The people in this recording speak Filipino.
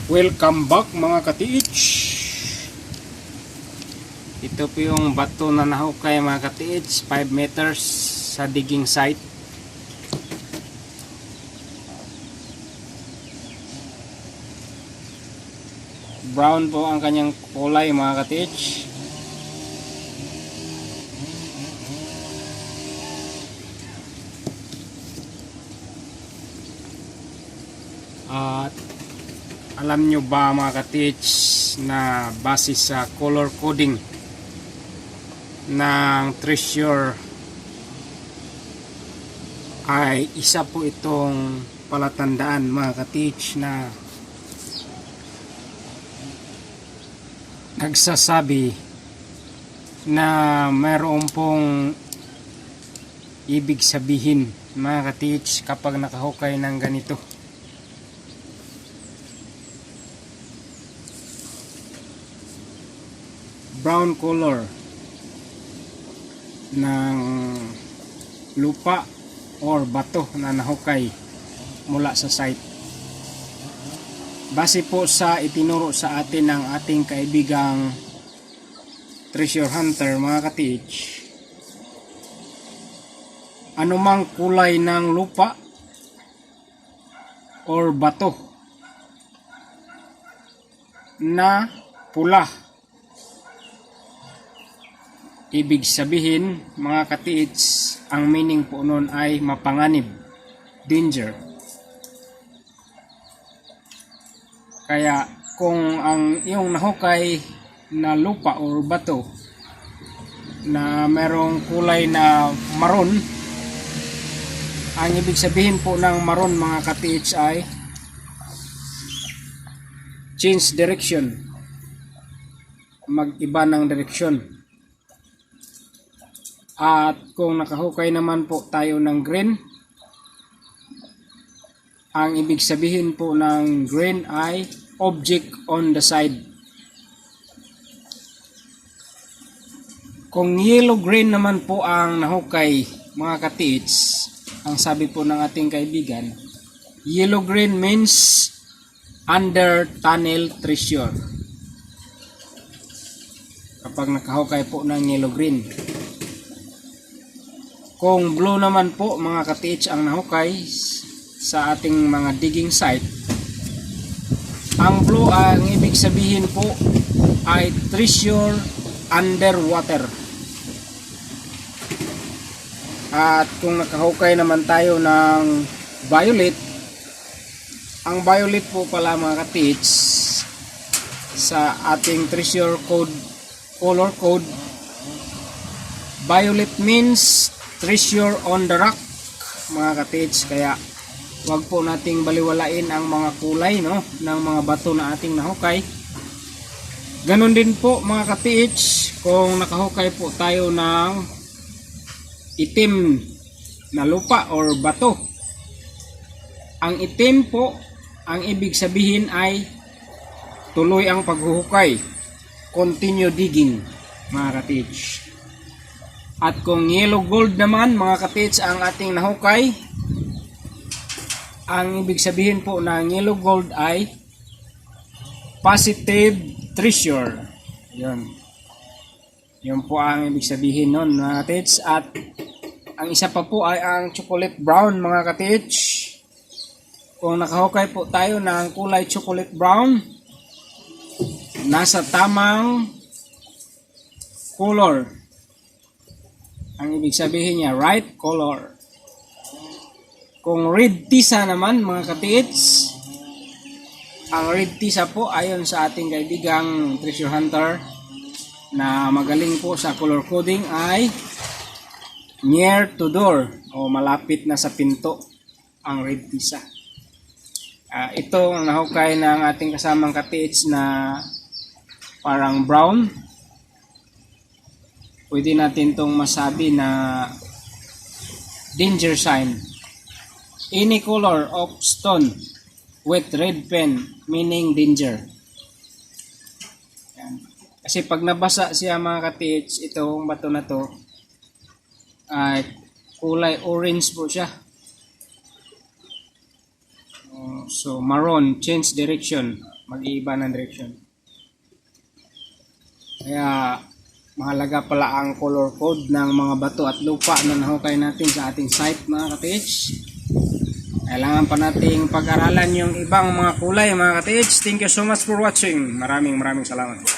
Welcome back mga ka-TH. Ito po yung bato na nahukay mga ka-TH, 5 meters sa digging site. Brown po ang kanyang kulay mga ka-TH. At alam nyo ba mga ka-TH na base sa color coding ng treasure ay isa po itong palatandaan mga ka-TH na nagsasabi na mayroon pong ibig sabihin mga ka-TH kapag nakahukay ng ganito. Brown color ng lupa or bato na nahukay mula sa site. Base po sa itinuro sa atin ng ating kaibigang treasure hunter mga ka-TH, anumang kulay ng lupa or bato na pula, ibig sabihin mga ka-TH, ang meaning po nun ay mapanganib, danger. Kaya kung ang iyong nahukay na lupa o bato na merong kulay na maroon, ang ibig sabihin po ng maroon mga ka-TH ay change direction, mag-iba ng direksyon. At kung nakahukay naman po tayo ng green, ang ibig sabihin po ng green ay object on the side. Kung yellow-green naman po ang nahukay mga ka-TH, ang sabi po ng ating kaibigan, yellow-green means under tunnel treasure. Kapag nakahukay po ng yellow-green. Kung blue naman po mga ka-TH ang nahukay sa ating mga digging site, ang blue ang ibig sabihin po ay treasure underwater. At kung nakahukay naman tayo ng violet, ang violet po pala mga ka-TH sa ating treasure code, color code, violet means treasure on the rock mga ka-TH. Kaya wag po nating baliwalain ang mga kulay ng mga bato na ating nahukay. Ganon din po mga ka-TH kung nakahukay po tayo ng itim na lupa or bato. Ang itim po, ang ibig sabihin ay tuloy ang paghuhukay, continue digging mga ka-TH. At kung yellow gold naman mga ka-TH ang ating nahukay, ang ibig sabihin po ng yellow gold ay positive treasure. Yun po ang ibig sabihin nun mga ka-TH. At ang isa pa po ay ang chocolate brown mga ka-TH. Kung nakahukay po tayo ng kulay chocolate brown, nasa tamang color. Ang ibig sabihin niya, right color. Kung red tisa naman mga ka-TH, ang red tisa po ayon sa ating kaibigang treasure hunter na magaling po sa color coding ay near to door o malapit na sa pinto ang red tisa. Ito ang nahukay ng ating kasamang ka-TH na parang brown. Pwede natin itong masabi na danger sign. Any color of stone with red pen meaning danger. Yan. Kasi pag nabasa siya mga ka-TH, itong bato na to ay kulay orange po siya. So maroon, change direction. mag-iiba ng direction. Kaya mahalaga pala ang color code ng mga bato at lupa na nahukay natin sa ating site mga ka-TH. Kailangan pa nating pag-aralan yung ibang mga kulay mga ka-TH. Thank you so much for watching. Maraming salamat.